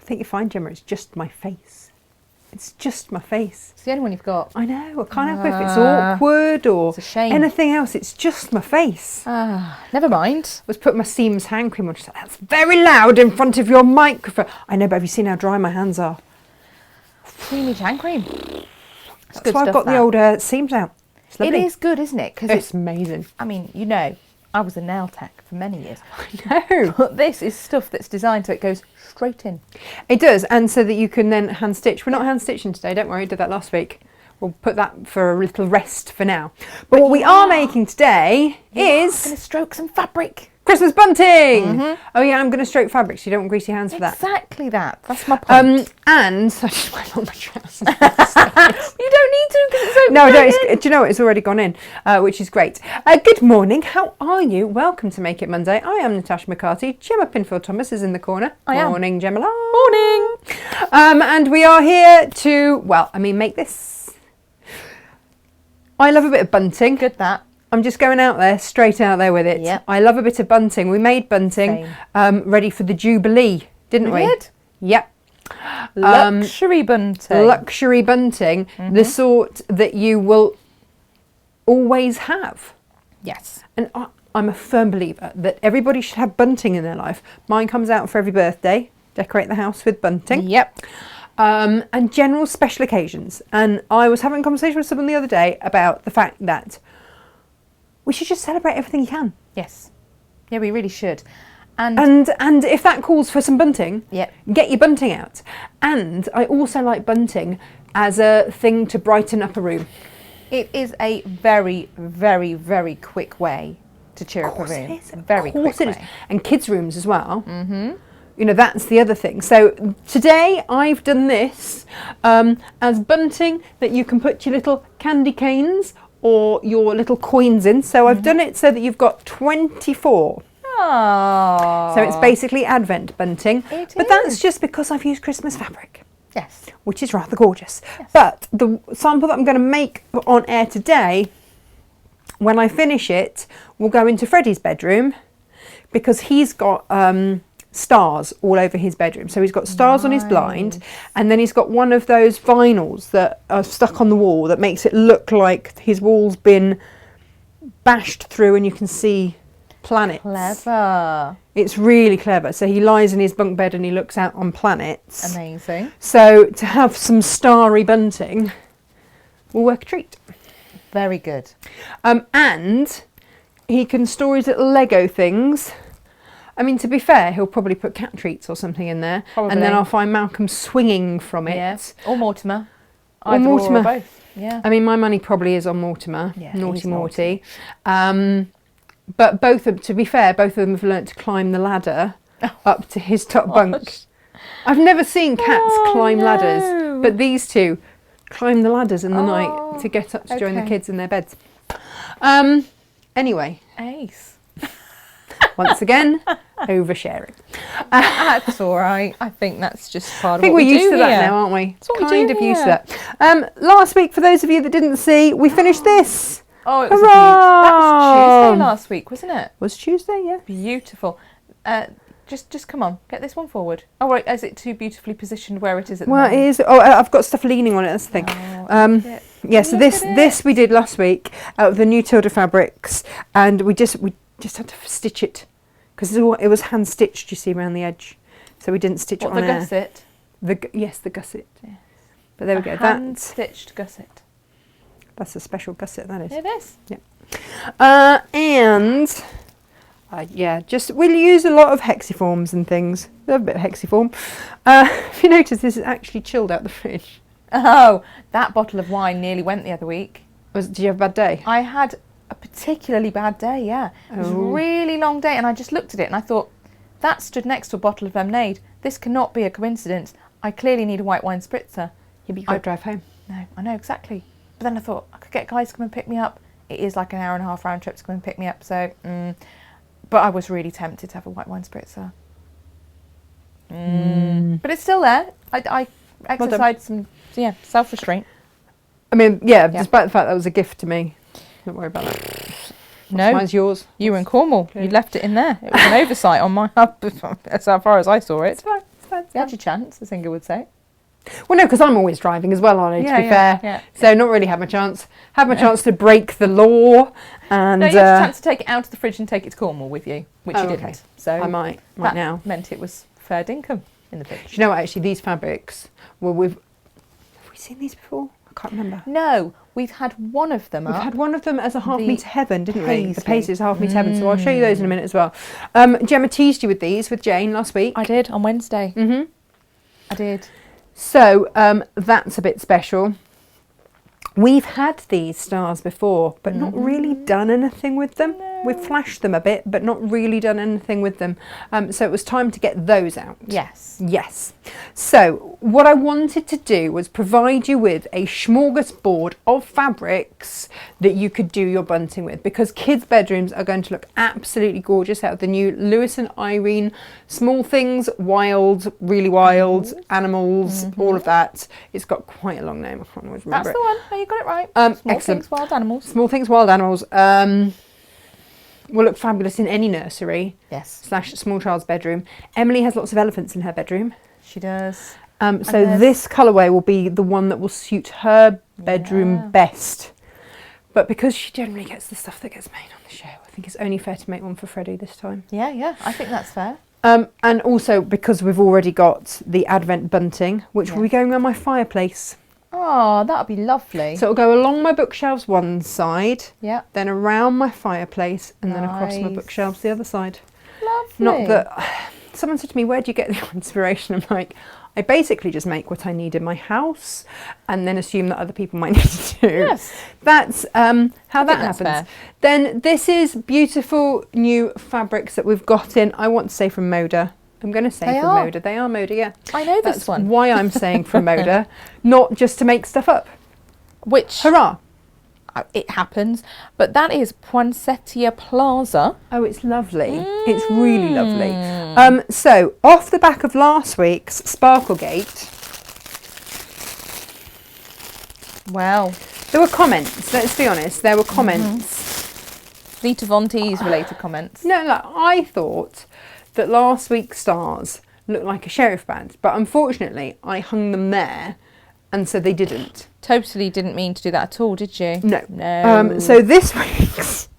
think you find, Gemma, it's just my face. It's just my face. It's the only one you've got. I know. I can't help if it's awkward or It's a shame. anything else. It's just my face. Never mind. I was putting my Seams hand cream on. She's like, that's very loud in front of your microphone. I know, but have you seen how dry my hands are? Creamy hand cream. That's why I've got the old Seams out. It's lovely. It is good, isn't it? Because it's amazing. I mean, you know, I was a nail tech for many years. I know. But this is stuff that's designed so it goes straight in. It does, and so that you can then hand stitch. We're not hand stitching today, don't worry, I did that last week. We'll put that for a little rest for now. But what we are making today is... going to stroke some fabric. Christmas bunting! Oh yeah, I'm going to stroke fabrics. You don't want greasy hands for that. Exactly that. That's my point. And I just went on my trousers. You don't need to because it's No, do you know what? It's already gone in, which is great. Good morning. How are you? Welcome to Make It Monday. I am Natasha McCarthy. Gemma Pinfield-Thomas is in the corner. Morning, Gemma. Morning. And we are here to, make this. I love a bit of bunting. Good that. I'm just going out there, straight out there with it. Yep. I love a bit of bunting. We made bunting ready for the Jubilee, didn't we? We did? Yep. Luxury bunting. Luxury bunting, the sort that you will always have. Yes. And I'm a firm believer that everybody should have bunting in their life. Mine comes out for every birthday. Decorate the house with bunting. Yep. And general special occasions. And I was having a conversation with someone the other day about the fact that we should just celebrate everything you can. Yes. Yeah, we really should. And if that calls for some bunting, Yep. get your bunting out. And I also like bunting as a thing to brighten up a room. It is a very, very, very quick way to cheer up a room. It is. Very quick It is. way. And kids' rooms as well. Mm-hmm. You know, that's the other thing. So today I've done this as bunting that you can put your little candy canes or your little coins in. So I've done it so that you've got 24. Oh. So it's basically Advent bunting. But that's just because I've used Christmas fabric. Yes. Which is rather gorgeous. Yes. But the sample that I'm going to make on air today, when I finish it, will go into Freddie's bedroom because he's got stars all over his bedroom. So he's got stars on his blind, and then he's got one of those vinyls that are stuck on the wall that makes it look like his wall's been bashed through and you can see planets. Clever. It's really clever. So he lies in his bunk bed and he looks out on planets. Amazing. So to have some starry bunting will work a treat. Very good. And he can store his little Lego things. I mean, to be fair, he'll probably put cat treats or something in there. Probably. And then I'll find Malcolm swinging from it. Yeah. Or Mortimer. Or Mortimer. Or both. Yeah. I mean, my money probably is on Mortimer. Yeah, Naughty he's Morty. But both of them, to be fair, both of them have learnt to climb the ladder up to his top bunk. I've never seen cats climb ladders, but these two climb the ladders in the night to get up to join the kids in their beds. Anyway. Ace. Once again, oversharing. That's all right. I think that's just part of what I think we do we're used to that here. now, aren't we? That's what we Kind do of used to here. that. Last week, for those of you that didn't see, we finished this. Oh, it was Hurrah! that was Tuesday last week, wasn't it? Was Tuesday, yeah. Beautiful. Just come on, get this one forward. Oh, right, is it too beautifully positioned where it is at the Well, it moment? is. Oh, I've got stuff leaning on it. That's the thing. Oh, Yeah. So this we did last week out of the new Tilda fabrics, and we just had to stitch it because it was hand stitched. You see around the edge, so we didn't stitch it on the air. gusset? The gusset. Yes. But there we go. Hand stitched gusset. That's a special gusset. That is. It is. We'll use a lot of hexiforms and things. Love a bit of hexiform. If you notice, this is actually chilled out the fridge. Oh, that bottle of wine nearly went the other week. Did you have a bad day? I had a particularly bad day, yeah. It was a really long day, and I just looked at it and I thought, that stood next to a bottle of lemonade. This cannot be a coincidence. I clearly need a white wine spritzer. You'd be good drive home. No, I know, exactly. But then I thought, I could get guys to come and pick me up. It is like an hour and a half round trip to come and pick me up, so... But I was really tempted to have a white wine spritzer. But it's still there. I exercised some self-restraint. I mean, despite the fact that was a gift to me. Don't worry about that. No. Mine's yours. You were in Cornwall. Okay. You left it in there. It was an oversight on my as far as I saw it. It's fine. You had your chance, as Inga would say. Well, no, because I'm always driving as well, aren't I, to be fair. Yeah. So not really had my chance. Had my chance to break the law. And, No, you had a chance to take it out of the fridge and take it to Cornwall with you, which you didn't. Okay. So I might that now. meant it was fair dinkum in the fridge. Do you know what, actually, these fabrics were with... Have we seen these before? I can't remember. No, we've had one of them We've up. had one of them as a half The metre heaven, didn't we? The paisley. paisley is a half metre heaven, so I'll show you those in a minute as well. Gemma teased you with these with Jane last week. I did, on Wednesday. Mm-hmm. I did. So that's a bit special. We've had these stars before, but not really done anything with them. No. We've flashed them a bit, but not really done anything with them. So it was time to get those out. Yes. Yes. So what I wanted to do was provide you with a smorgasbord of fabrics that you could do your bunting with, because kids' bedrooms are going to look absolutely gorgeous out of the new Lewis and Irene Small Things, Wild, Really Wild, Animals, all of that. It's got quite a long name. I can't always remember That's the one. No, you got it right. Small excellent. Things, Wild Animals. Small Things, Wild Animals. Will look fabulous in any nursery / small child's bedroom. Emily has lots of elephants in her bedroom. She does. So this colourway will be the one that will suit her bedroom best. But because she generally gets the stuff that gets made on the show, I think it's only fair to make one for Freddie this time. Yeah, I think that's fair. And also because we've already got the Advent bunting, which will be going around my fireplace. Oh, that would be lovely. So it'll go along my bookshelves one side, then around my fireplace, and then across my bookshelves the other side. Lovely. Not that... Someone said to me, where do you get the inspiration? I'm like, I basically just make what I need in my house and then assume that other people might need to do. Yes. That's how that happens. Fair. Then this is beautiful new fabrics that we've got in, I want to say from Moda. I'm going to say from Moda. They are Moda, yeah. I know this That's one. why I'm saying from Moda, not just to make stuff up. Which... Hurrah! It happens, but that is Poinsettia Plaza. Oh, it's lovely. It's really lovely. So, off the back of last week's Sparklegate, Well, there were comments, let's be honest, there were comments. Lita Von T's related comments. No, I thought that last week's stars looked like a sheriff badge, but unfortunately I hung them there and so they didn't. Totally didn't mean to do that at all, did you? No. So this week's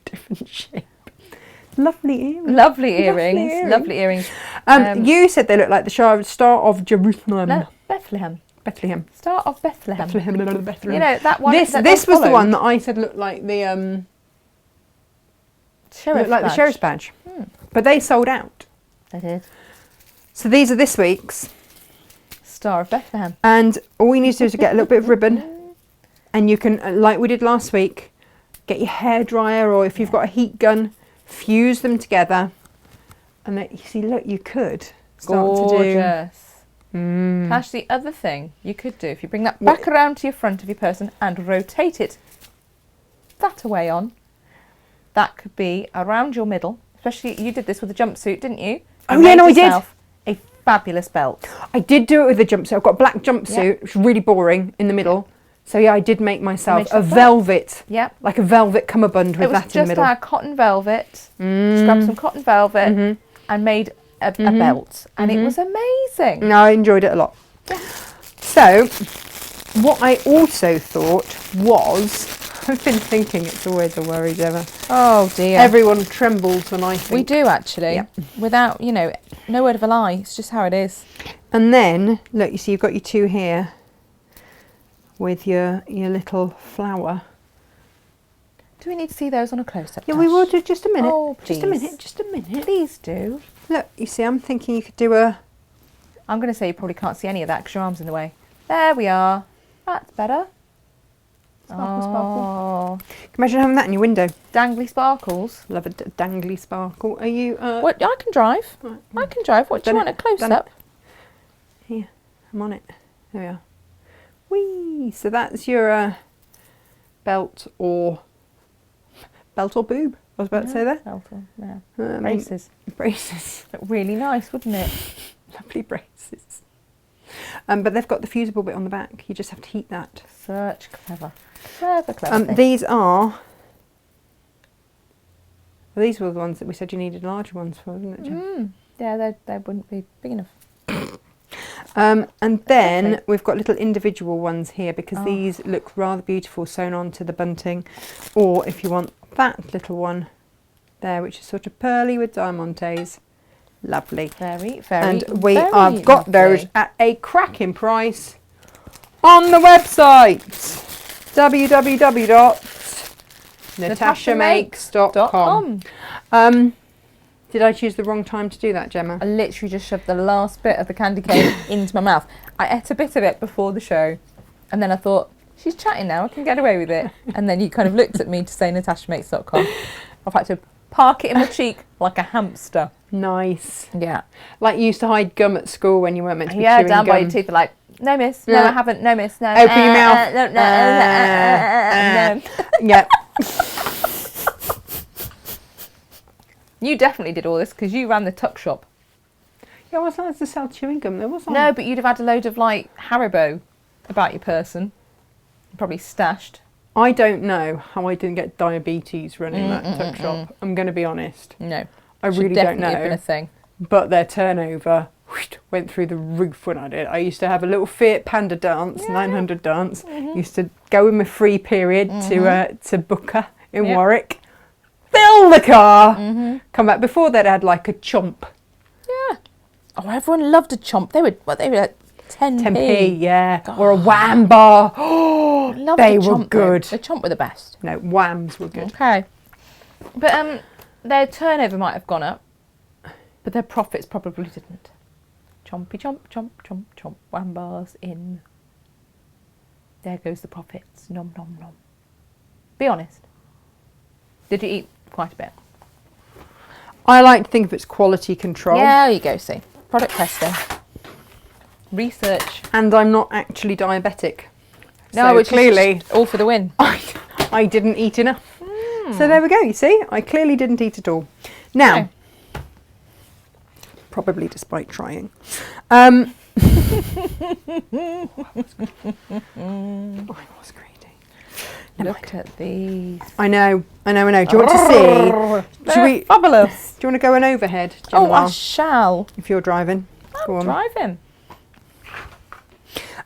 different shape. Lovely earrings. Lovely earrings. You said they look like the Star of Jerusalem. No, Bethlehem. Star of Bethlehem. Bethlehem. You know, that one. This was the one that I said looked like the sheriff's badge. But they sold out. They did. So these are this week's. Star of Bethlehem. And all you need to do is get a little bit of ribbon, and you can, like we did last week, get your hairdryer, or if you've got a heat gun, fuse them together. And then, you see, look, you could start to do... Gorgeous. Tash, the other thing you could do, if you bring that back around to your front of your person and rotate it that away on, that could be around your middle. Especially, you did this with a jumpsuit, didn't you? Oh yeah, no, I did. A fabulous belt. I did do it with a jumpsuit. I've got a black jumpsuit, which is really boring in the middle. So yeah, I did make myself a velvet, like a velvet cummerbund with that in the middle. It was just our cotton velvet. Just grabbed some cotton velvet and made a belt, and it was amazing. No, I enjoyed it a lot. Yeah. So, what I also thought was, I've been thinking it's always a worry, Gemma. Oh dear. Everyone trembles when I think. We do actually, without, no word of a lie. It's just how it is. And then, look, you see you've got your two here with your little flower. Do we need to see those on a close-up? Yeah, we will do just a minute. Oh, just a minute, just a minute. Please do. Look, you see, I'm thinking you could do a... I'm going to say you probably can't see any of that because your arm's in the way. There we are. That's better. Sparkle, sparkle. Can you imagine having that in your window? Dangly sparkles. Love a dangly sparkle. Are you... What? I can drive. Right. I can drive. What, do you want a close-up? Here, I'm on it. There we are. Whee! So that's your belt or boob. I was about to say that. Belt or, braces. Braces. Look really nice, wouldn't it? Lovely braces. But they've got the fusible bit on the back. You just have to heat that. Such clever. Clever. These are... Well, these were the ones that we said you needed larger ones for, wasn't it, Jen? Yeah, they wouldn't be big enough. And then Lovely. we've got little individual ones here because these look rather beautiful sewn onto the bunting. Or if you want that little one there, which is sort of pearly with diamantes. Lovely. Very, very, And we very have got those lovely. at a cracking price on the website www.natashamakes.com. Did I choose the wrong time to do that, Gemma? I literally just shoved the last bit of the candy cane into my mouth. I ate a bit of it before the show, and then I thought, she's chatting now, I can get away with it. And then you kind of looked at me to say natashamakes.com. I've had to park it in my cheek like a hamster. Nice. Yeah. Like you used to hide gum at school when you weren't meant to be Yeah, chewing down gum. by your teeth, like, no, miss. No, Yeah. I haven't. No, miss. No. Open your mouth. No. Yeah. You definitely did all this because you ran the tuck shop. Yeah, I wasn't allowed to sell chewing gum though, was I? No, but you'd have had a load of like Haribo about your person. Probably stashed. I don't know how I didn't get diabetes running that tuck shop. I'm going to be honest. No. I Should really don't definitely have been know. a thing. But their turnover went through the roof when I did. I used to have a little Fiat Panda dance, 900 dance. Used to go in my free period to Booker in Warwick. Fill the car, come back. Before they'd had like a chomp. Yeah. Oh, everyone loved a chomp. They were like 10p. 10p, yeah. God. Or a wham bar. Oh, Loved they a were chomp, good. Though. The chomp were the best. No, whams were good. Okay. But their turnover might have gone up, but their profits probably didn't. Chompy chomp, chomp, chomp, chomp. Wham bars in. There goes the profits. Nom, nom, nom. Be honest. Did you eat quite a bit? I like to think of its quality control. Yeah, there you go, see. Product testing. Research. And I'm not actually diabetic. No, So which clearly is just all for the win. I didn't eat enough. So there we go, you see? I clearly didn't eat at all. Now, No. probably despite trying. I was greedy. Never Look mind. at these. I know. Do you want to see? They're fabulous. Do you want to go an overhead, Oh, Gemma, I shall. if you're driving? Go on. Drive him.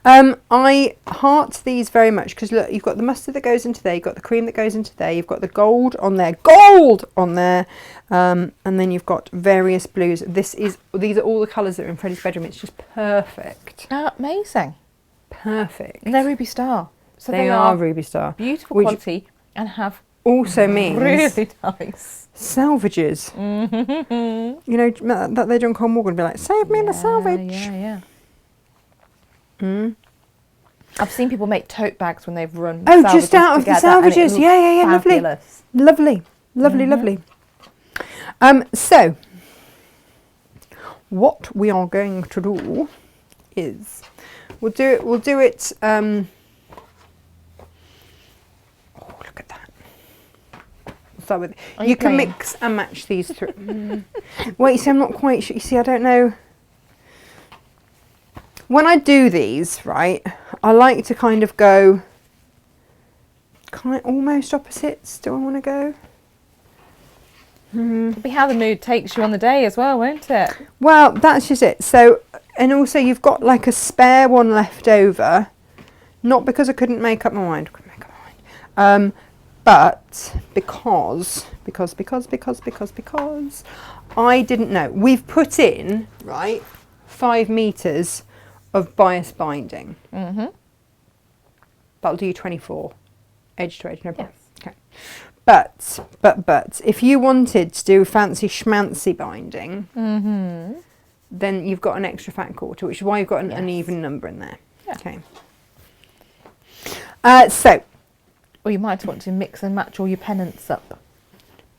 I heart these very much because look, you've got the mustard that goes into there, you've got the cream that goes into there, you've got the gold on there, and then you've got various blues. These are all the colours that are in Freddie's bedroom. It's just perfect, Amazing. perfect. And they're Ruby Star. So They are Ruby Star. beautiful which quality and have also means really nice. salvages. You know that they John Con Morgan be like, save me the salvage. Yeah. I've seen people make tote bags when they've run. Oh, salvages just out of the together, and it salvages. looks Yeah, lovely. fabulous. Lovely. So what we are going to do is we'll do it oh, look at that. We'll start with you can playing? mix and match these through. Wait, see, I'm not quite sure. You see, I don't know. When I do these, right, I like to kind of go almost opposites. Do I want to go? It'll be how the mood takes you on the day as well, won't it? Well, that's just it. So, and also you've got like a spare one left over, not because I couldn't make up my mind, but because I didn't know. We've put in, right, 5 meters of bias binding. That'll do you 24 edge to edge, no problem. Okay. But if you wanted to do fancy schmancy binding, then you've got an extra fat quarter, which is why you've got an uneven number in there. Yeah. Okay. So, Or you might want to mix and match all your pennants up.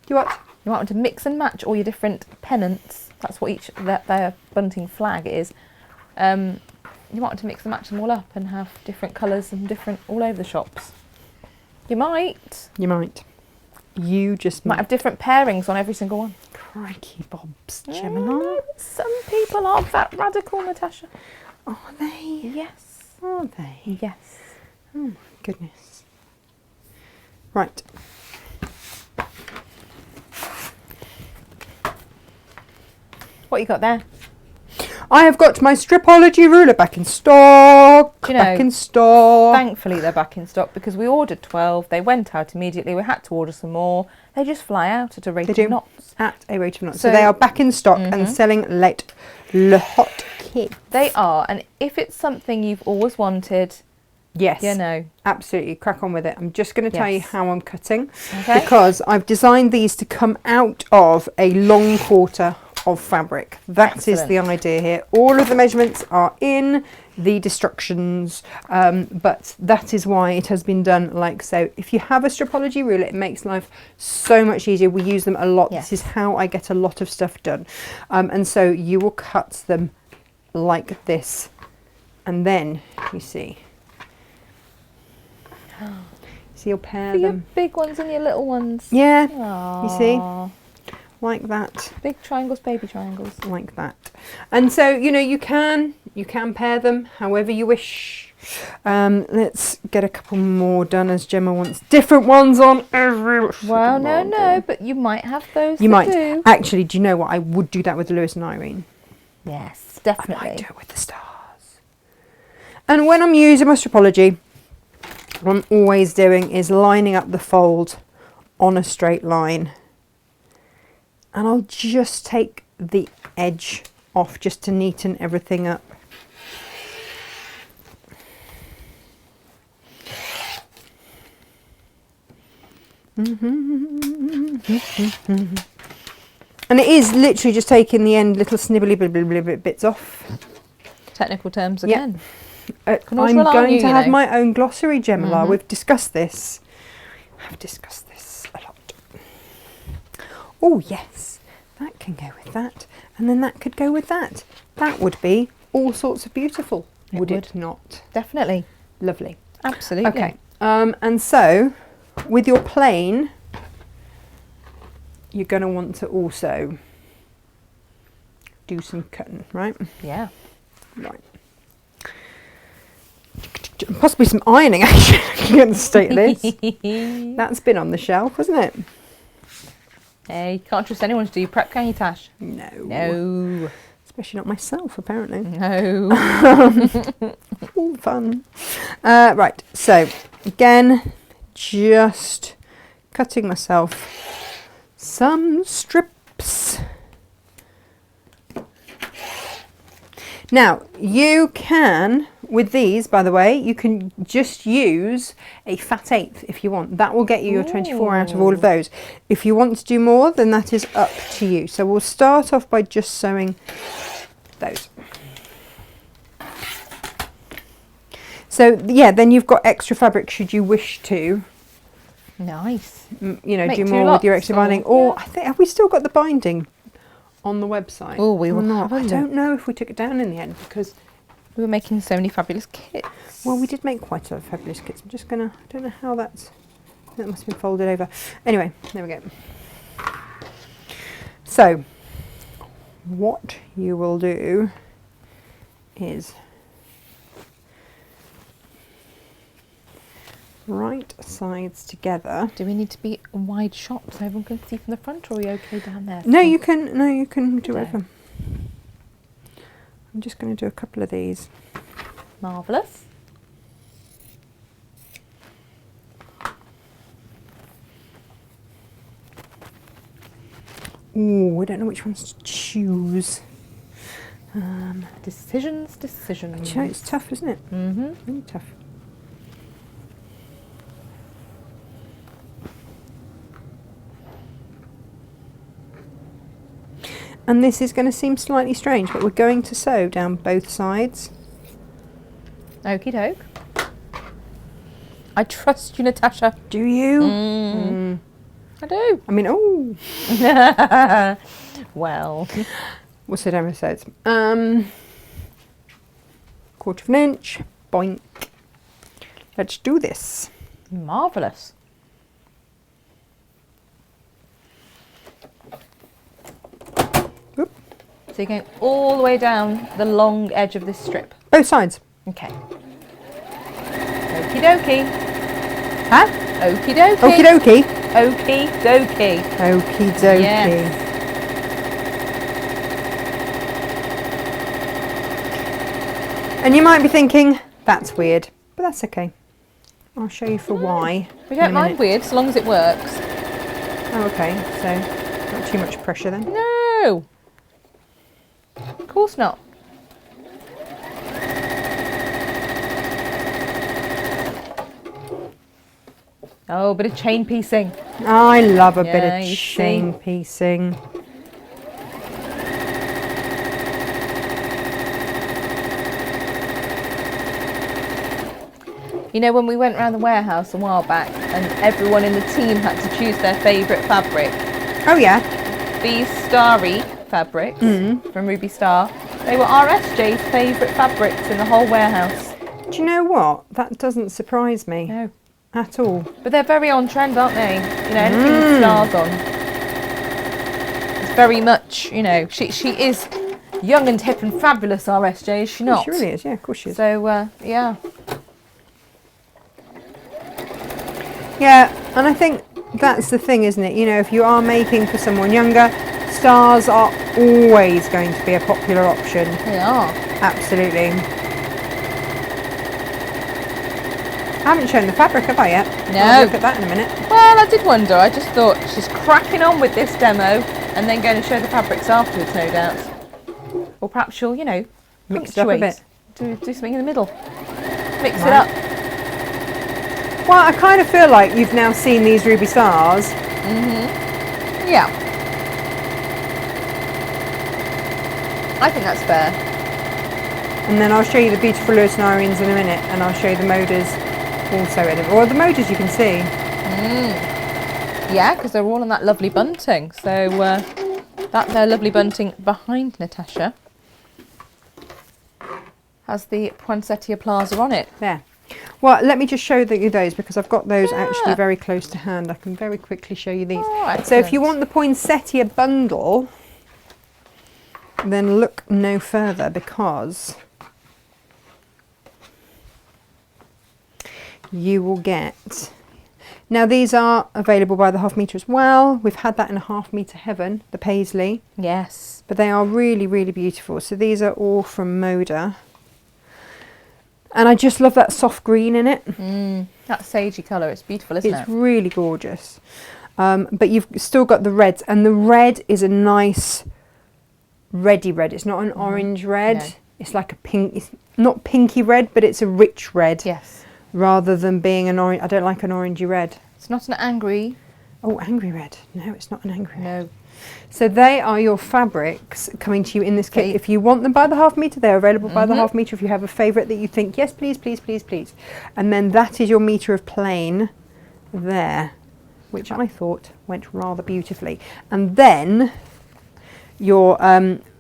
you what? You might want to mix and match all your different pennants. That's what their bunting flag is. You might want to mix and match them all up and have different colours and different all over the shops. You might. You might. You just Might have different pairings on every single one. Crikey bobs, Gemini. Some people are that radical, Natasha. Are they? Yes. Are they? Yes. Oh my goodness. Right. What you got there? I have got my Stripology ruler back in stock. You know, back in stock. Thankfully, they're back in stock because we ordered 12. They went out immediately. We had to order some more. They just fly out at a rate of knots. At a rate of knots. So they are back in stock and selling like le hot cake. They are. And if it's something you've always wanted, yes, you know, absolutely, crack on with it. I'm just going to tell you how I'm cutting, okay, because I've designed these to come out of a long quarter of fabric. That is the idea here. All of the measurements are in the instructions, but that is why it has been done like so. If you have a Stripology ruler, it makes life so much easier. We use them a lot. This is how I get a lot of stuff done, and so you will cut them like this, and then you see you'll pair them. Your big ones and your little ones. Yeah. Aww. You see, like that. Big triangles, baby triangles. Like that. And so, you know, you can pair them however you wish. Let's get a couple more done, as Gemma wants different ones on every. Well, no, but you might have those. You might. do. Actually, do you know what? I would do that with Lewis and Irene. Yes, definitely. I might do it with the stars. And when I'm using my Stripology, what I'm always doing is lining up the fold on a straight line. And I'll just take the edge off just to neaten everything up. And it is literally just taking the end little snibbly bits off. Technical terms again. I'm going to have my own glossary, Gemma. We've discussed this. I've discussed this a lot. Oh yes, that can go with that, and then that could go with that. That would be all sorts of beautiful, would it not? Definitely. Lovely. Absolutely. Okay, and so with your plain, you're going to want to also do some cutting, right? Yeah. Right. Possibly some ironing action in the state of this. That's been on the shelf, hasn't it? Hey, you can't trust anyone to do your prep, can you, Tash? No. No. Especially not myself, apparently. No. All fun. Right, so again, just cutting myself some strips. Now, you can, with these, by the way, you can just use a fat eighth if you want. That will get you your 24 out of all of those. If you want to do more, then that is up to you. So we'll start off by just sewing those. So, yeah, then you've got extra fabric should you wish to. Nice. You know, Make do two more with your lots extra binding. Or, I think, have we still got the binding on the website? Oh, we will not. have a I look. don't know if we took it down in the end because we were making so many fabulous kits. well, we did make quite a lot of fabulous kits. I'm just gonna. I don't know how that must have been folded over. Anyway, there we go. So, what you will do is right sides together. Do we need to be a wide shot so everyone can see from the front, or are we okay down there? No, you can. No, you can do whatever. I'm just going to do a couple of these. Marvellous. Ooh, I don't know which ones to choose. Decisions. It's tough, isn't it? Mm-hmm. Really tough. And this is going to seem slightly strange, but we're going to sew down both sides. Okie doke. I trust you, Natasha. Do you? I do. I mean, oh. Well. What's it ever says? 1/4 of an inch. Boink. Let's do this. Marvellous. Oop. So you're going all the way down the long edge of this strip. Both sides. Okay. Okie dokie. Huh? Okie dokie. Okie dokie. Okie dokie. Okie dokie. Yes. And you might be thinking, that's weird, but that's okay. I'll show you for why. We don't mind weird, as long as it works. Oh, okay, so not too much pressure then. No! Of course not. Oh, a bit of chain piecing. I love a bit Yeah, of you chain piecing. You know, when we went around the warehouse a while back and everyone in the team had to choose their favourite fabric. Oh yeah. These starry fabrics from Ruby Star, they were RSJ's favourite fabrics in the whole warehouse. Do you know what? That doesn't surprise me No. at all. But they're very on trend, aren't they? You know, anything with stars on. It's very much, you know, she is young and hip and fabulous, RSJ, is she not? She really is, yeah, of course she is. So, yeah. Yeah, and I think that's the thing, isn't it? You know, if you are making for someone younger, stars are always going to be a popular option. They are. Absolutely. I haven't shown the fabric, have I yet? No. I'll look at that in a minute. Well, I did wonder. I just thought she's cracking on with this demo and then going to show the fabrics afterwards, no doubt. Or perhaps she'll, you know, Mix it up a bit. Do something in the middle. Mix it up. Well, I kind of feel like you've now seen these ruby stars. Yeah. I think that's fair. And then I'll show you the beautiful Lutinarians in a minute, and I'll show you the Modas also in it. Or the Modas you can see. Yeah, because they're all on that lovely bunting. So that their lovely bunting behind Natasha has the poinsettia plaza on it. There. Well, let me just show you those because I've got those actually very close to hand. I can very quickly show you these. Oh, so if you want the poinsettia bundle, then look no further because you will get... Now these are available by the half metre as well. We've had that in a half metre heaven, the paisley. Yes. But they are really, really beautiful. So these are all from Moda. And I just love that soft green in it. That sagey colour, it's beautiful, isn't it? It's really gorgeous. But you've still got the reds. And the red is a nice reddy red. It's not an orange red. No. It's like a pink, it's not pinky red, but it's a rich red. Yes. Rather than being an orange. I don't like an orangey red. It's not an angry. Oh, angry red. No, it's not an angry red. No. So they are your fabrics coming to you in this kit. If you want them by the half metre, they're available by the half metre. If you have a favourite that you think, yes, please, please, please, please. And then that is your metre of plain there, which I thought went rather beautifully. And then your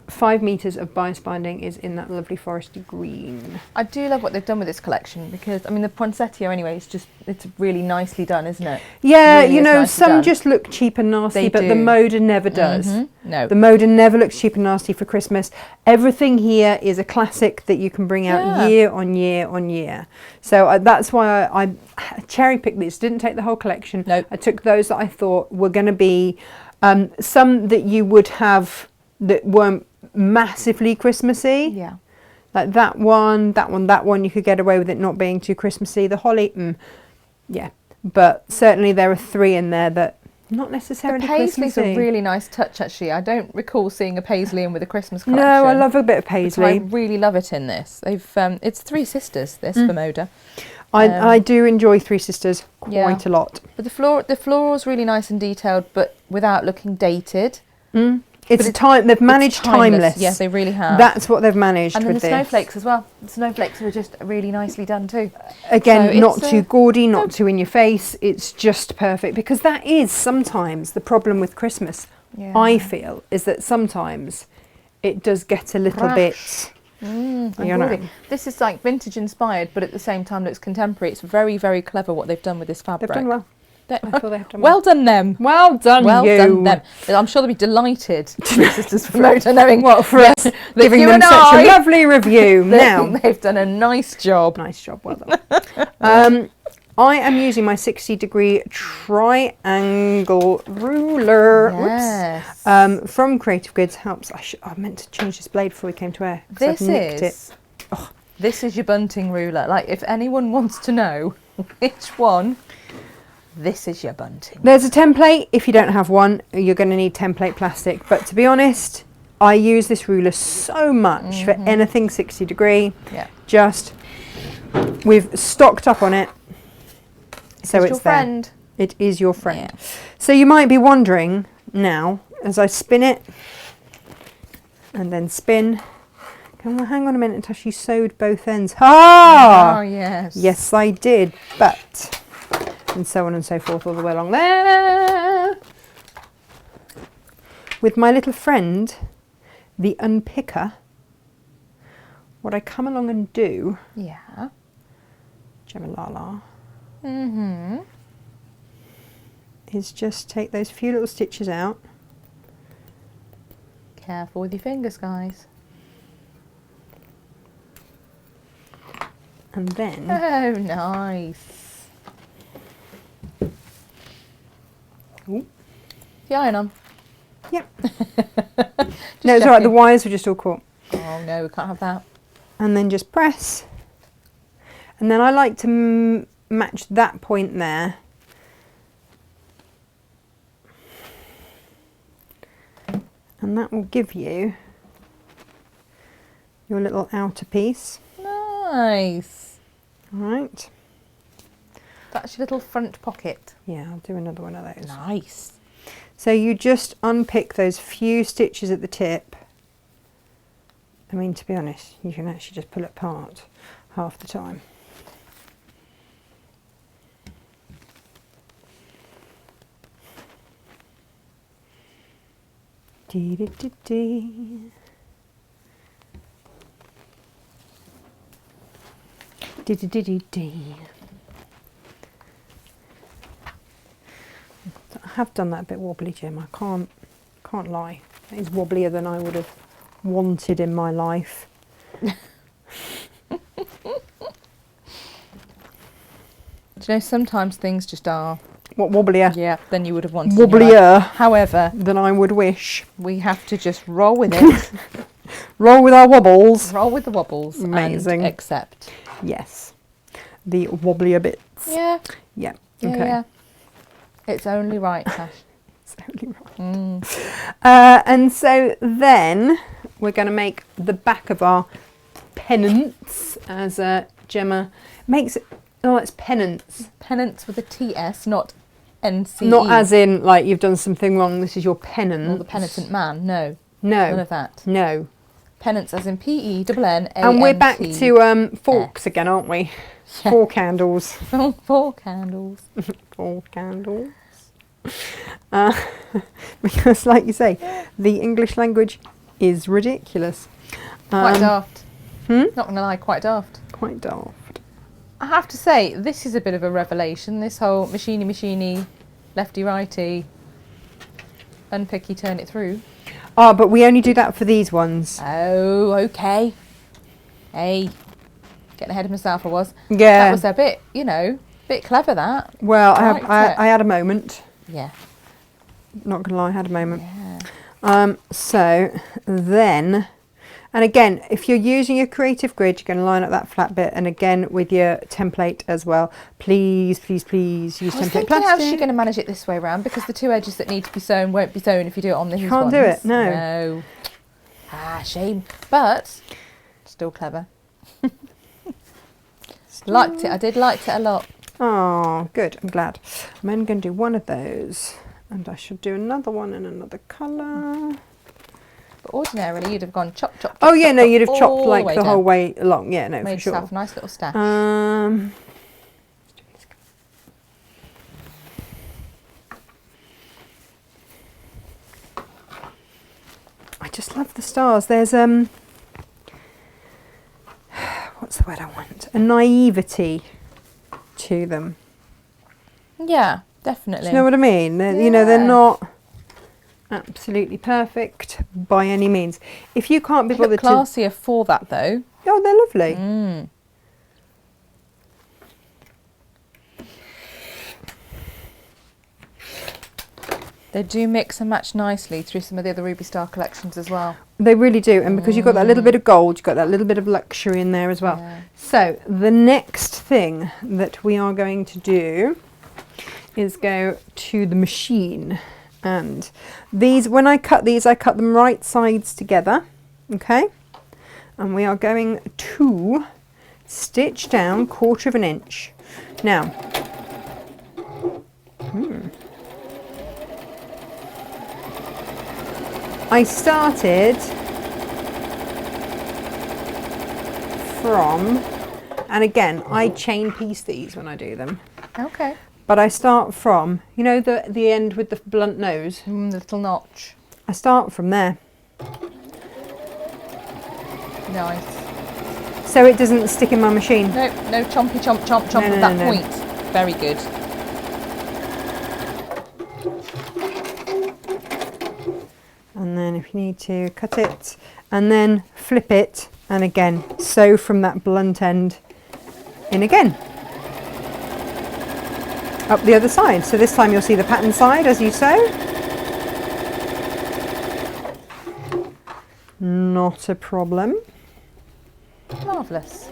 5 metres of bias binding is in that lovely foresty green. I do love what they've done with this collection because, I mean, the poinsettia anyway is just, it's really nicely done, isn't it? Yeah, Really you is know, nicely some done. just look cheap and nasty, They but the do. Moda never does. No. The Moda never looks cheap and nasty for Christmas. Everything here is a classic that you can bring out year on year on year. So that's why I cherry picked these. Didn't take the whole collection. Nope. I took those that I thought were going to be some that you would have that weren't massively Christmassy. Yeah. Like that one, you could get away with it not being too Christmassy. The holly, yeah. But certainly there are 3 in there that not necessarily The paisley's Christmassy. a really nice touch, actually. I don't recall seeing a paisley in with a Christmas collection. No, I love a bit of but I paisley. really love it in this. They've it's 3 sisters, this for Moda. I do enjoy Three Sisters quite a lot. But the floral's really nice and detailed, but without looking dated. It's they've managed timeless. Yes, they really have. That's what they've managed and then with the this. snowflakes as well. The snowflakes are just really nicely done too. Again, So not it's, too gaudy, not too in your face. It's just perfect because that is sometimes the problem with Christmas. Yeah. I feel is that sometimes it does get a little Brash. bit. You know. This is like vintage inspired, but at the same time looks contemporary. It's very, very clever what they've done with this fabric. They've done well. I feel they have done Well done them. Well done Well you. done them. I'm sure they'll be delighted, Three Sisters from Moda, knowing What for us giving you them and such I- a lovely review. Now, they've done a nice job. nice job, well done. I am using my 60-degree triangle ruler. Yes. Whoops. From Creative Goods. Helps. I meant to change this blade before we came to air. 'cause I've This nicked is This is your bunting ruler. Like, if anyone wants to know which one, this is your bunting. There's a template. If you don't have one, you're going to need template plastic. But to be honest, I use this ruler so much for anything 60 degree. Yeah. Just, we've stocked up on it. So it's your there. friend. It is your friend. Yeah. So you might be wondering now, as I spin it and then spin. Hang on a minute, Natasha, you sewed both ends. Ah! Oh, yes. Yes, I did. But, and so on and so forth all the way along there. With my little friend, the unpicker, what I come along and do, Yeah. Gemalala, Mm-hmm. is just take those few little stitches out. Careful with your fingers, guys. And then Oh, nice. ooh, The iron on. yep. No, it's all right. The wires were just all caught. Oh, no, we can't have that. And then just press. And then I like to match that point there. And that will give you your little outer piece. Nice. All right. That's your little front pocket. Yeah, I'll do another one of those. Nice. So you just unpick those few stitches at the tip. I mean, to be honest, you can actually just pull it apart half the time. Dee dee dee dee. Dee dee dee dee dee. I have done that a bit wobbly, Jim. I can't lie. It's wobblier than I would have wanted in my life. Do you know, sometimes things just are. What, wobblier? Yeah, than you would have wanted. in your life. Wobblier However, than I would wish. we have to just roll with it. Roll with our wobbles. Roll with the wobbles. Amazing. And accept. Yes. The wobblier bits. Yeah. Yeah. Yeah, Okay. yeah. It's only right, Tash. It's only right. Mm. And so then we're going to make the back of our pennants, as Gemma makes it. Oh, it's pennants. Pennants with a TS, not NCE. Not as in like you've done something wrong. This is your pennant. Or the penitent man. No. No. None of that. No. Pennants as in PENNANT. And we're back to forks again, aren't we? Yeah. 4 candles. 4 candles. 4 candles. Because, like you say, the English language is ridiculous. Quite daft. Hmm? Not gonna lie, quite daft. Quite daft. I have to say, this is a bit of a revelation. This whole machiney, lefty righty, unpicky, turn it through. Ah, but we only do that for these ones. Oh, okay. Hey, getting ahead of myself, I was. Yeah. That was a bit, you know, bit clever. That. Well, liked it. I had a moment. Yeah. Not gonna lie, I had a moment. Yeah. So then, and again, if you're using your creative grid, you're going to line up that flat bit, and again with your template as well. Please, please, please use I was template thinking, plastic. how's she going to manage it this way round? Because the 2 edges that need to be sewn won't be sewn if you do it on these can't ones. do it, no. No. Ah, shame. But still clever. Liked it. I did liked it a lot. Oh, good. I'm glad. I'm then going to do one of those, and I should do another one in another colour. But ordinarily, you'd have gone chop, chop. Oh chop, yeah, chop, no, chop, you'd have chopped all like way the down. whole way along. Yeah, no, Made for sure. yourself a nice little stash. I just love the stars. There's what's the word I want? A naivety to them. Yeah, Do definitely. you know what I mean? You know, they're Yeah. not absolutely perfect by any means. If you can't be They look bothered to, classier for that though. oh, they're lovely. Mm. They do mix and match nicely through some of the other Ruby Star collections as well. They really do, and because you've got that little bit of gold, you've got that little bit of luxury in there as well. Yeah. So the next thing that we are going to do is go to the machine. And these, when I cut these, I cut them right sides together, okay? And we are going to stitch down 1/4 inch. Now, I started from, and again, I chain piece these when I do them. Okay. But I start from, you know, the end with the blunt nose? The little notch. I start from there. Nice. So it doesn't stick in my machine. No, no chompy chomp chomp chomp No, at no, that no. point. Very good. And then if you need to, cut it and then flip it, and again sew from that blunt end in again. Up the other side. So this time you'll see the pattern side as you sew. Not a problem. Marvellous.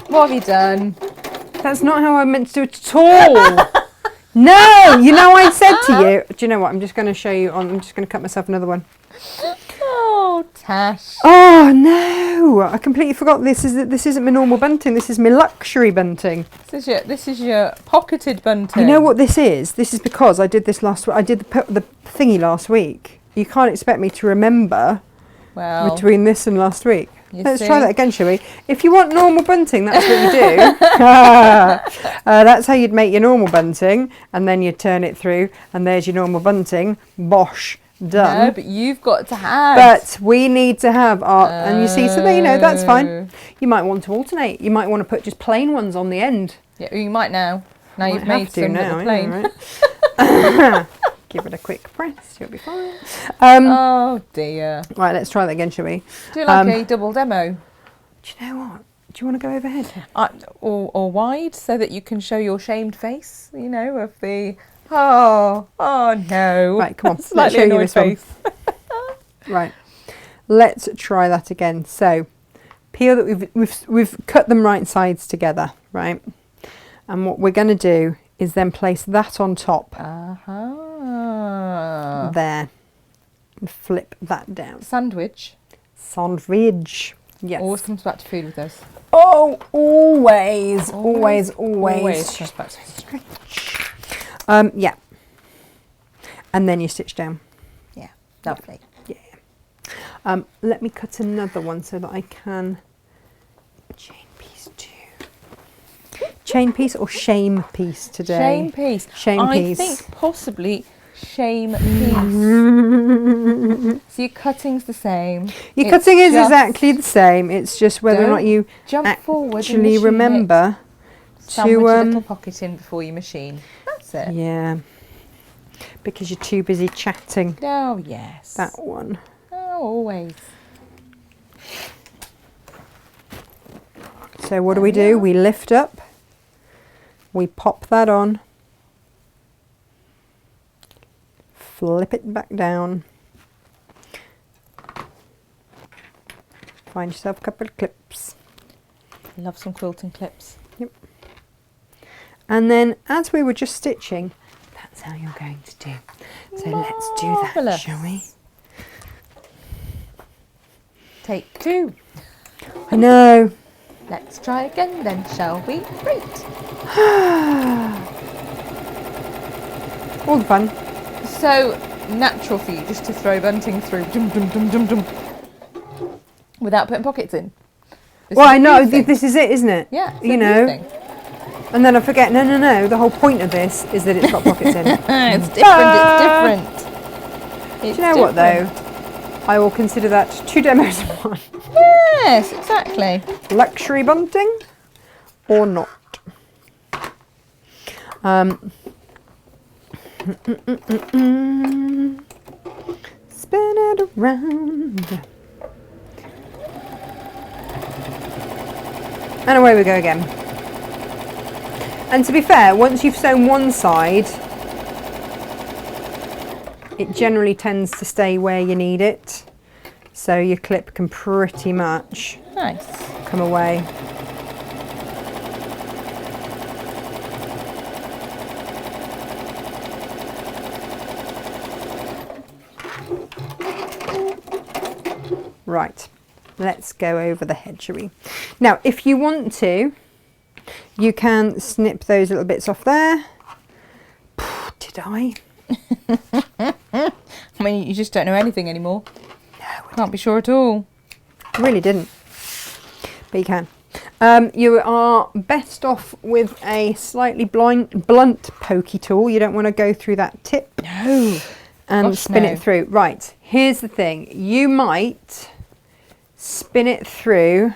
What have you done? That's not how I meant to do it at all. No, you know, I said to you, do you know what? I'm just going to show you on, I'm just going to cut myself another one. Oh, Tash. Oh no, I completely forgot this isn't my normal bunting, this is my luxury bunting. This is your pocketed bunting. You know what this is? This is because I did this last week. I did the thingy last week. You can't expect me to remember between this and last week. Let's try that again, shall we? If you want normal bunting, that's what you do. That's how you'd make your normal bunting, and then you turn it through, and there's your normal bunting. Bosh, done. No, but you've got to have. But we need to have our, and you see, so there, you know, that's fine. You might want to alternate. You might want to put just plain ones on the end. Yeah, you might now. Now Might you've made have to some now, little plain. right? Give it a quick press, you'll be fine. Oh dear. Right, let's try that again, shall we? Do like a double demo. Do you know what? Do you want to go overhead? Or wide, so that you can show your shamed face, you know, of the, oh no. Right, come on, let's Slightly show you annoyed this one. face. Right, let's try that again. So, peel that we've cut them right sides together, right? And what we're going to do is then place that on top. There. And flip that down. Sandwich. Sandwich. Yes. Always comes back to food with us. Oh, always. Always comes back to food. Stretch. Yeah. And then you stitch down. Yeah, lovely. Yeah. Let me cut another one so that I can chain piece two. Chain piece or shame piece today? Shame piece. Shame piece. I think possibly shame piece. So your cutting's the same. Your cutting is exactly the same. It's just whether or not you actually remember sandwich a little pocket in before you machine. That's it. Yeah. Because you're too busy chatting. Oh yes. That one. Oh, always. So what do? We lift up. We pop that on. Flip it back down. Find yourself a couple of clips. Love some quilting clips. Yep. And then as we were just stitching, that's how you're going to do. So let's do that, Marvellous. shall we? Take two. I know. Let's try again then, shall we? Great. All the fun. So natural for you just to throw bunting through dum, dum, dum, dum, dum, without putting pockets in. Well, I know, this is it, isn't it? Yeah, you know. And then I forget, no, the whole point of this is that it's got pockets in. It's different, Do you know what though? I will consider that 2 demos in one. Yes, exactly. Luxury bunting or not. Spin it around. And away we go again. And to be fair, once you've sewn one side, it generally tends to stay where you need it. So your clip can pretty much come away. Right, let's go over the head, shall we? Now, if you want to, you can snip those little bits off there. Did I? I mean, you just don't know anything anymore. No, can't be sure at all. I really didn't, but you can. You are best off with a slightly blunt pokey tool. You don't want to go through that tip. No. And spin it through. Right, here's the thing. You might spin it through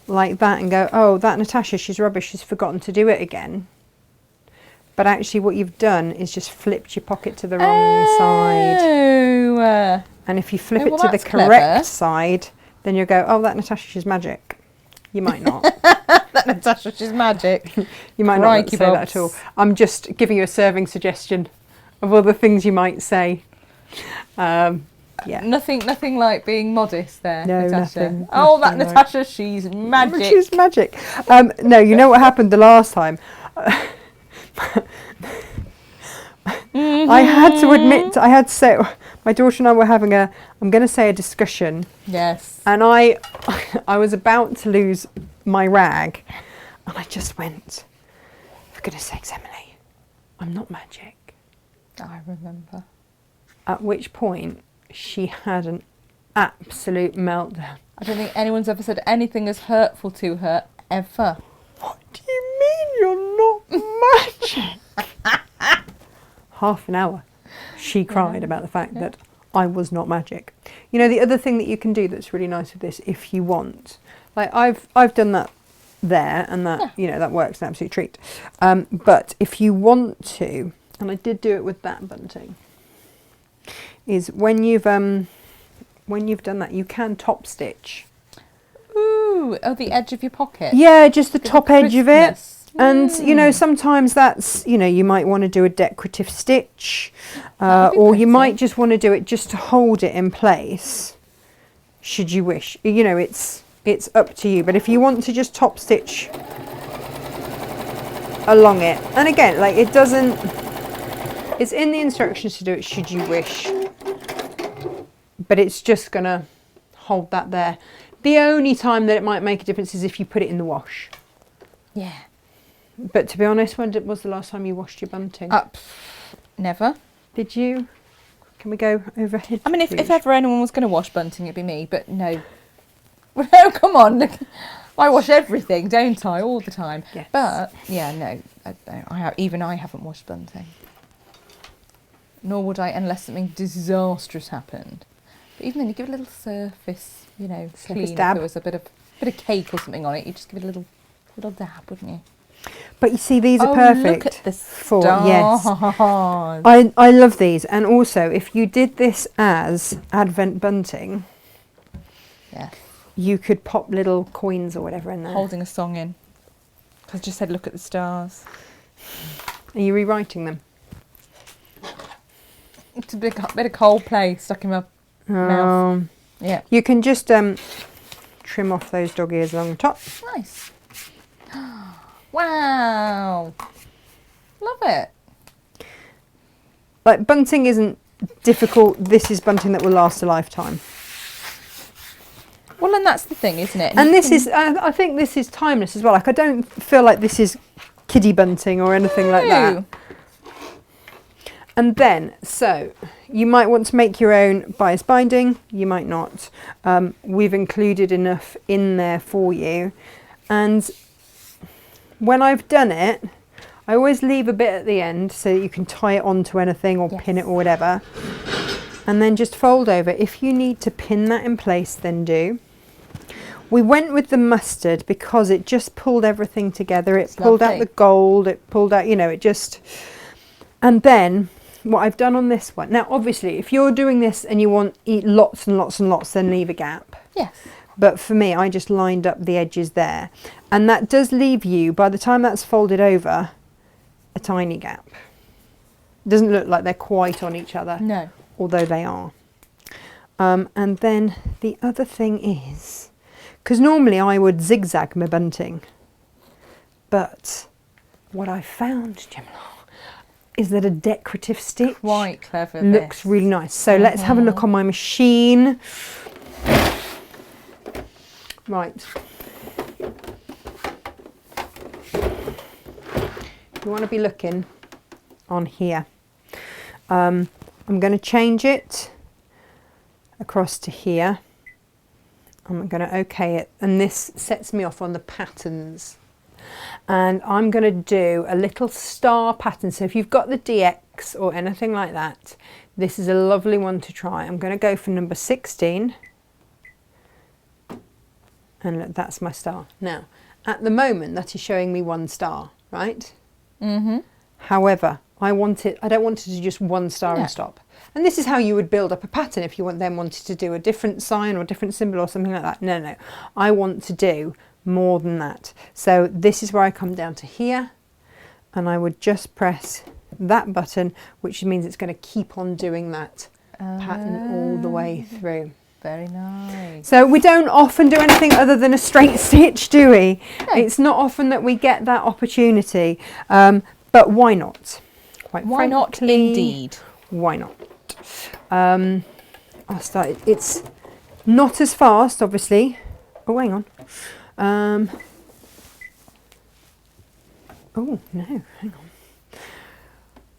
like that and go, oh, that Natasha, she's rubbish, she's forgotten to do it again. But actually what you've done is just flipped your pocket to the wrong side. And if you flip it to the correct side, then you'll go, oh, that Natasha, she's magic. You might not. That Natasha, she's magic. You might not say that at all. I'm just giving you a serving suggestion of all the things you might say. Yeah. Nothing like being modest there, no, Natasha. Nothing, oh, that like Natasha, she's magic. She's magic. No, you know what happened the last time? I had to admit, I had to say, my daughter and I were having I'm going to say a discussion. Yes. And I was about to lose my rag. And I just went, for goodness sakes, Emily, I'm not magic. I remember. At which point, she had an absolute meltdown. I don't think anyone's ever said anything as hurtful to her, ever. What do you mean you're not magic? Half an hour she cried about the fact that I was not magic. You know, the other thing that you can do that's really nice with this, if you want, like I've done that there, and that you know, that works an absolute treat. But if you want to, and I did do it with that bunting, is when you've done that, you can top stitch. Ooh, oh, the edge of your pocket. Yeah, just the top edge of it. And, you know, sometimes that's, you know, you might want to do a decorative stitch, or you might just want to do it just to hold it in place, should you wish. You know, it's up to you. But if you want to just top stitch along it, and again, like it doesn't, it's in the instructions to do it should you wish, but it's just going to hold that there. The only time that it might make a difference is if you put it in the wash. Yeah. But to be honest, when was the last time you washed your bunting? Never. Did you? Can we go overhead? I mean, if ever anyone was going to wash bunting, it'd be me, but no. No, come on. I wash everything, don't I? All the time. Yes. But, yeah, no. I haven't washed bunting. Nor would I unless something disastrous happened. But even then, you give it a little surface, you know, clean. If there was a bit of cake or something on it, you just give it a little dab, wouldn't you? But you see, these are perfect. Look at the for yes. I love these, and also if you did this as Advent bunting, you could pop little coins or whatever in there. Holding a song in. I just said, look at the stars. Are you rewriting them? It's a bit of Coldplay stuck in my mouth. Yeah. You can just trim off those dog ears along the top. Nice. Wow. Love it. Like, bunting isn't difficult. This is bunting that will last a lifetime. Well, and that's the thing, isn't it? And this is, I think this is timeless as well. Like, I don't feel like this is kiddie bunting or anything like that. And then, so, you might want to make your own bias binding. You might not. We've included enough in there for you. And when I've done it, I always leave a bit at the end so that you can tie it onto anything or pin it or whatever. And then just fold over. If you need to pin that in place, then do. We went with the mustard because it just pulled everything together. It pulled out the gold. It pulled out, you know, it just... And then what I've done on this one... Now, obviously, if you're doing this and you want to eat lots and lots and lots, then leave a gap. Yes. but for me, I just lined up the edges there. And that does leave you, by the time that's folded over, a tiny gap. Doesn't look like they're quite on each other. No. Although they are. And then the other thing is, because normally I would zigzag my bunting, but what I found, Gemma, is that a decorative stitch Quite clever. looks really nice. So let's have a look on my machine. Right. You want to be looking on here. I'm going to change it across to here. I'm going to OK it, and this sets me off on the patterns. And I'm going to do a little star pattern. So if you've got the DX or anything like that, this is a lovely one to try. I'm going to go for number 16. And look, that's my star. Now, at the moment, that is showing me one star, right? Mm-hmm. However, I don't want it to do just one star and stop. And this is how you would build up a pattern if you wanted to do a different sign or different symbol or something like that. No. I want to do more than that. So this is where I come down to here, and I would just press that button, which means it's going to keep on doing that pattern all the way through. Very nice. So we don't often do anything other than a straight stitch, do we? No. It's not often that we get that opportunity, but why not? Why not indeed? Why not? I'll start. It's not as fast, obviously. Oh, hang on. Oh no, hang on.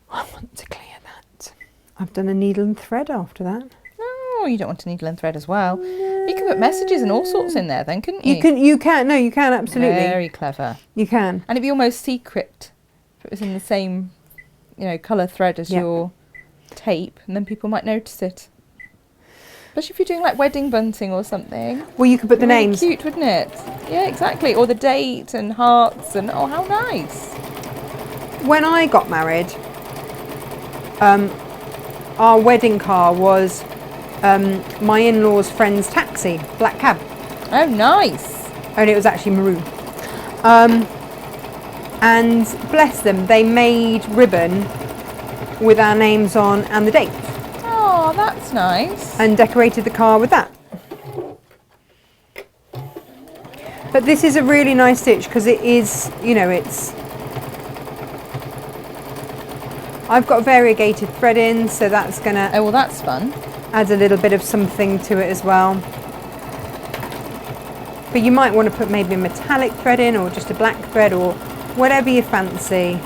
I want to clear that. I've done a needle and thread after that. Oh, you don't want a needle and thread as well. No. You could put messages and all sorts in there then, couldn't you? You can absolutely. Very clever. You can. And it'd be almost secret if it was in the same, colour thread as your tape, and then people might notice it. Especially if you're doing like wedding bunting or something. Well, you could put the names. Cute, wouldn't it? Yeah, exactly. Or the date and hearts and oh, how nice. When I got married, our wedding car was my in-laws' friend's taxi, black cab. Oh, nice. Only it was actually maroon. And bless them, they made ribbon with our names on and the date. Oh, that's nice. And decorated the car with that. But this is a really nice stitch because it is, it's... I've got variegated thread in, so that's going to... Oh, well, that's fun. Add a little bit of something to it as well. But you might want to put maybe a metallic thread in or just a black thread or whatever you fancy.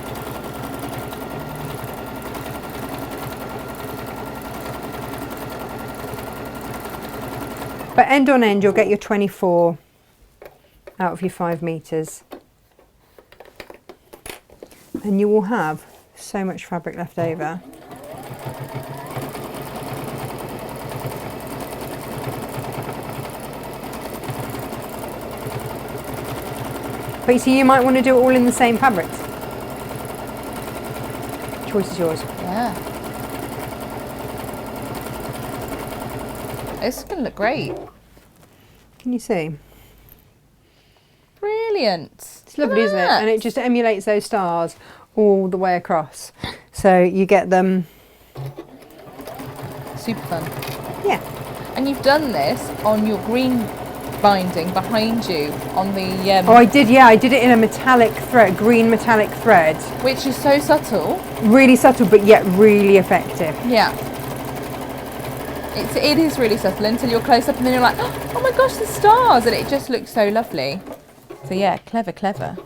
But end on end, you'll get your 24 out of your 5 meters. And you will have so much fabric left over. But you see, you might want to do it all in the same fabrics. Choice is yours. Yeah. It's going to look great. Can you see? Brilliant. It's lovely, isn't it? And it just emulates those stars all the way across. So you get them. Super fun. Yeah. And you've done this on your green binding behind you on the... Oh, I did, yeah. I did it in a metallic thread, green metallic thread. Which is so subtle. Really subtle, but yet really effective. Yeah. It is really subtle until you're close up and then you're like, oh my gosh, the stars! And it just looks so lovely. So yeah, clever, clever.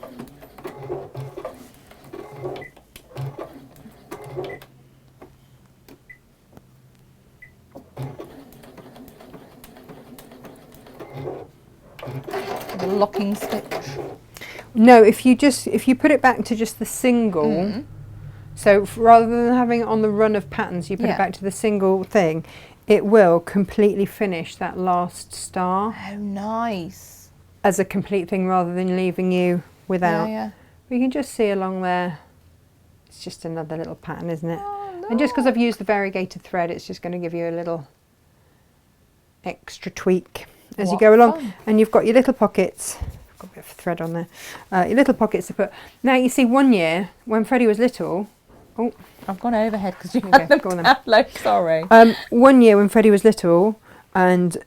The locking stitch. No, if you put it back to just the single, so rather than having it on the run of patterns, you put it back to the single thing, it will completely finish that last star. Oh, nice. As a complete thing rather than leaving you without. Yeah. You can just see along there, it's just another little pattern, isn't it? Oh, no. And just because I've used the variegated thread, it's just going to give you a little extra tweak. as you What go along. fun. And you've got your little pockets. I've got a bit of thread on there. Your little pockets to put. Now you see, one year when Freddie was little. Oh, I've gone overhead because you Okay, had them go on then. down low. Sorry. one year when Freddie was little, and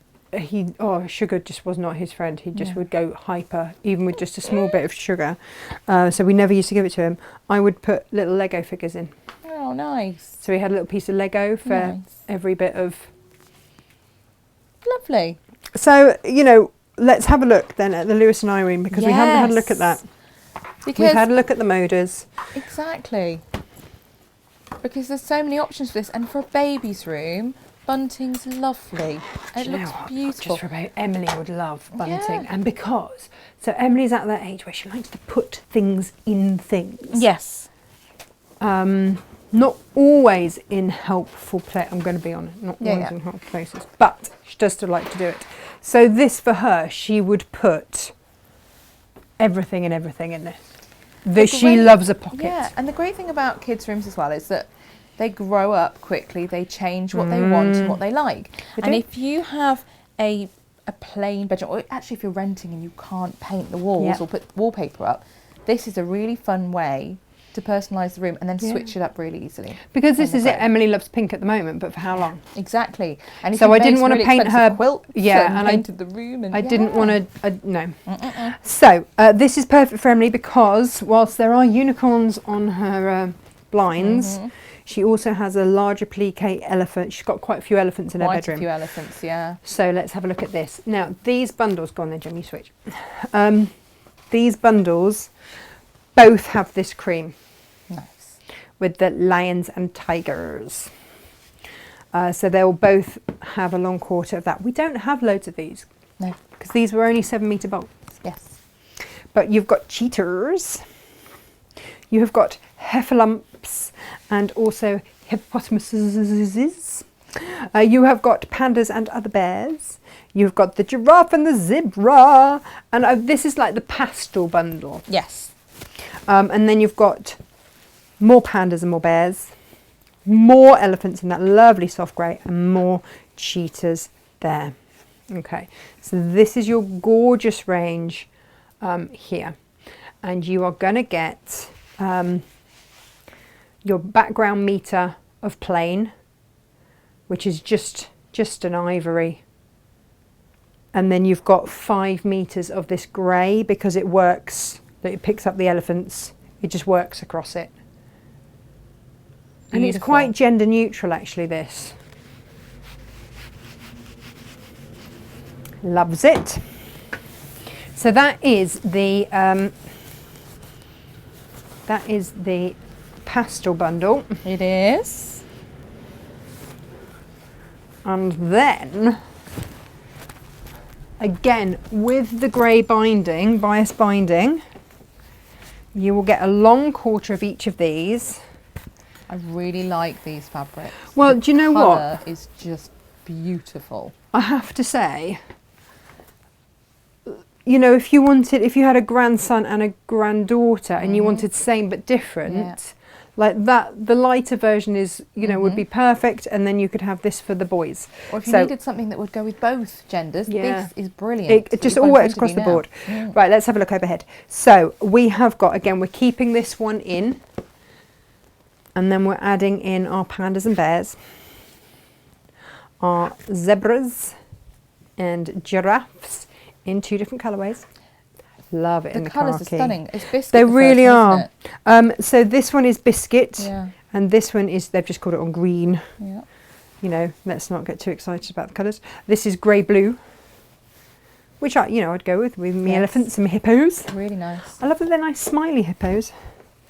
sugar just was not his friend. He just would go hyper, even with just a small bit of sugar. So we never used to give it to him. I would put little Lego figures in. Oh, nice. So he had a little piece of Lego for Nice. every bit of. Lovely. So, let's have a look then at the Lewis and Irene, because we haven't had a look at that. Because We've had a look at the moders. exactly. Because there's so many options for this, and for a baby's room, bunting's lovely. It Do you looks know what? beautiful. Just for about Emily would love bunting, Yeah. and because Emily's at that age where she likes to put things in things. Yes. Not always in helpful place. I'm going to be honest, not Yeah, always yeah. in helpful places, but she does still like to do it. So this for her, she would put everything in this. She great- loves a pocket. Yeah, and the great thing about kids' rooms as well is that they grow up quickly. They change what they want and what they like. They And do. if you have a plain bedroom, or actually if you're renting and you can't paint the walls Yeah. or put wallpaper up, this is a really fun way to personalise the room and then Yeah. switch it up really easily. Because this on is the it. go. Emily loves pink at the moment, but for how long? Exactly. And if So you I didn't made want to really paint expensive her quilts Yeah, and and painted the room. And I didn't want to. No. Mm-mm-mm. So this is perfect for Emily because whilst there are unicorns on her blinds, she also has a larger plique elephant. She's got quite a few elephants in her Quite a bedroom. few elephants, yeah. So let's have a look at this. Now these bundles, go on then, Jem, you switch. These bundles both have this cream Nice. with the lions and tigers. So they'll both have a long quarter of that. We don't have loads of these No. because these were only 7 metre bolts. Yes. But you've got cheetahs, you have got heffalumps, and also hippopotamuses. You have got pandas and other bears. You've got the giraffe and the zebra. And this is like the pastel bundle. Yes. And then you've got more pandas and more bears, more elephants in that lovely soft grey, and more cheetahs there. Okay, so this is your gorgeous range here. And you are going to get your background meter of plain, which is just an ivory. And then you've got 5 meters of this grey because it works, that it picks up the elephants. It just works across it. And it's Beautiful. quite gender neutral actually, this. Loves it. So that is the pastel bundle. It is. And then, again, with the grey binding, bias binding, you will get a long quarter of each of these. I really like these fabrics. Well, The do you know colour what? is just beautiful. I have to say, if you had a grandson and a granddaughter and you wanted same but different, Yeah. like that, the lighter version is, would be perfect, and then you could have this for the boys. Or if you So- needed something that would go with both genders, Yeah. this is brilliant. It that just you've all got in works front across of the you now. board. Mm. Right, let's have a look overhead. So we have got, again, we're keeping this one in, and then we're adding in our pandas and bears, our zebras and giraffes in 2 different colourways. Love it in The the colours are khaki. stunning. It's biscuit. They the first really one, isn't are. So this one is biscuit, it? Yeah. and this one is, they've just called it on green. Yeah. Let's not get too excited about the colours. This is grey blue, which I'd go with my Yes. elephants and my hippos. Really nice. I love that they're nice smiley hippos.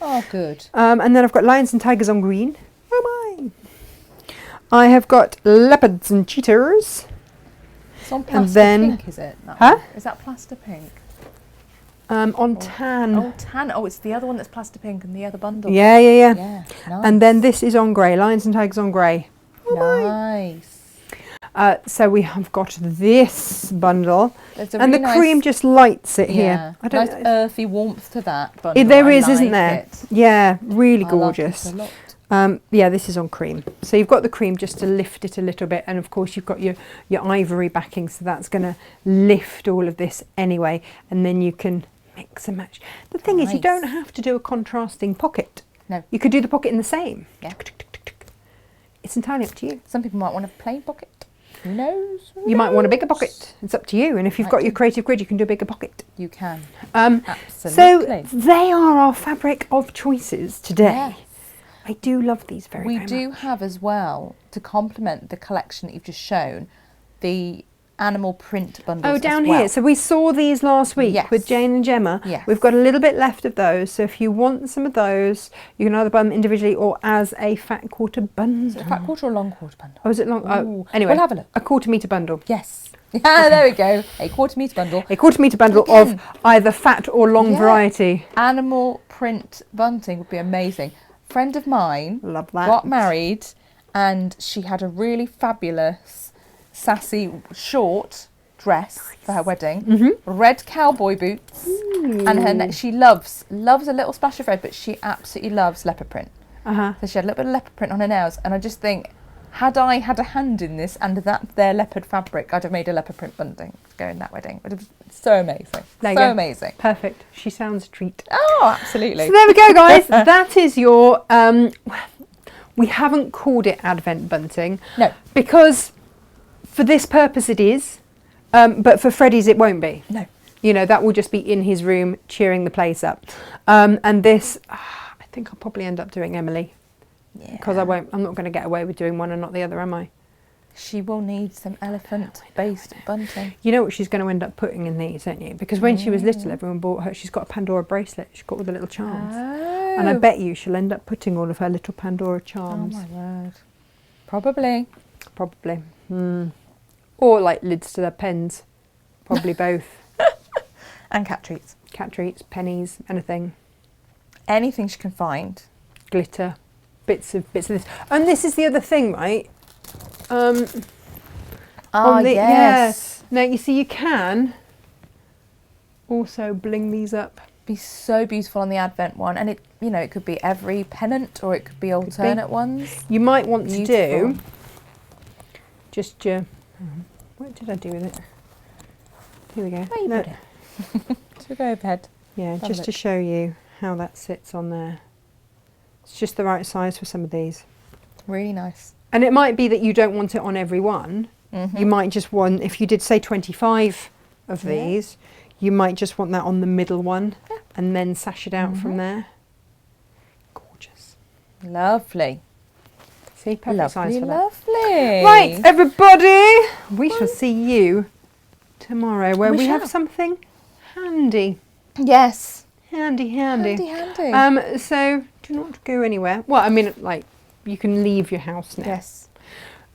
Oh, good. And then I've got lions and tigers on green. Oh my! I have got leopards and cheetahs. It's on plaster then- pink, is it? That Huh? one? Is that plaster pink? On tan. Oh, tan. Oh, it's the other one that's plaster pink and the other bundle. Yeah. Yeah. Nice. And then this is on grey. Lions and tigers on grey. Nice. So we have got this bundle, There's a and really the cream nice, just lights it yeah, here. I don't nice earthy warmth to that bundle. There I is, like isn't there? it. Yeah, really I love gorgeous. this a lot. Yeah, this is on cream. So you've got the cream just to lift it a little bit, and of course you've got your ivory backing, so that's going to lift all of this anyway, and then you can mix and match. The thing is, you don't have to do a contrasting pocket. No. You could do the pocket in the same. Yeah. It's entirely up to you. Some people might want a plain pocket. Who knows? You might want a bigger pocket. It's up to you. And if you've got your creative grid, you can do a bigger pocket. You can. So Absolutely. they are our fabric of choices today. Yes. I do love these very We much. do have as well, to complement the collection that you've just shown, the animal print bundles. Oh, down as well. here. So we saw these last week Yes. with Jane and Gemma. Yes. We've got a little bit left of those. So if you want some of those, you can either buy them individually or as a fat quarter bundle. Is it a fat quarter or long quarter bundle? Oh, is it long? Ooh. Oh, anyway. We'll have a look. A quarter metre bundle. Yes. Yeah, there we go. A quarter metre bundle. A quarter metre bundle Again. of either fat or long Yeah. variety. Animal print bunting would be amazing. Friend of mine Love that. got married, and she had a really fabulous, sassy, short dress for her wedding. Mm-hmm. Red cowboy boots, and her she loves a little splash of red, but she absolutely loves leopard print. Uh-huh. So she had a little bit of leopard print on her nails, and I just think, had I had a hand in this and that their leopard fabric, I'd have made a leopard print bunting to go in that wedding. It would have been so amazing. There you So go. amazing. Perfect. She sounds a treat. Oh, absolutely. So there we go, guys. That is your... we haven't called it Advent bunting. No. Because for this purpose it is, but for Freddie's it won't be. No. You know, that will just be in his room cheering the place up. And this, I think I'll probably end up doing Emily. Yeah. Because I'm not going to get away with doing one and not the other, am I? She will need some elephant-based bunting. You know what she's going to end up putting in these, don't you? Because when she was little, everyone bought her, she's got a Pandora bracelet. She's got all the little charms. Oh. And I bet you she'll end up putting all of her little Pandora charms. Oh, my word. Probably. Probably. Or like lids to their pens. Probably both. And cat treats. Cat treats, pennies, anything. Anything she can find. Glitter. Bits of this. And this is the other thing, right? Yes. Yeah. Now, you see, you can also bling these up. Be so beautiful on the Advent one. And it, you know, it could be every pennant or it could be alternate ones. You might want to do Beautiful. just your... What did I do with it? Here we go. Where you No. put it? To go overhead. Yeah, Have a just to look. show you how that sits on there. It's just the right size for some of these. Really nice. And it might be that you don't want it on every one. You might just want, if you did say 25 of Yeah. these, you might just want that on the middle one and then sash it out from Mhm. there. Gorgeous. Lovely. See, perfect size Lovely, for that. lovely. Right, everybody, we shall see you tomorrow where We we have shall. something handy. Yes. Handy. Handy. So do not go anywhere. Well, I mean, like, you can leave your house now. Yes.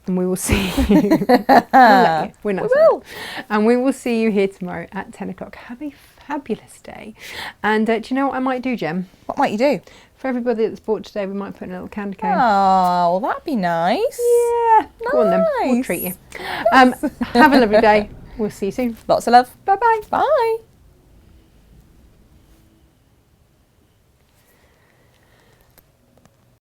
And we will see you. We'll let you. We're not We saying will. that. And we will see you here tomorrow at 10 o'clock. Have a fabulous day. And do you know what I might do, Jem? What might you do? For everybody that's bought today, we might put in a little candy cane. Oh, well, that'd be nice. Yeah. Go on then. We'll Nice. treat you. Have a lovely day. We'll see you soon. Lots of love. Bye-bye. Bye.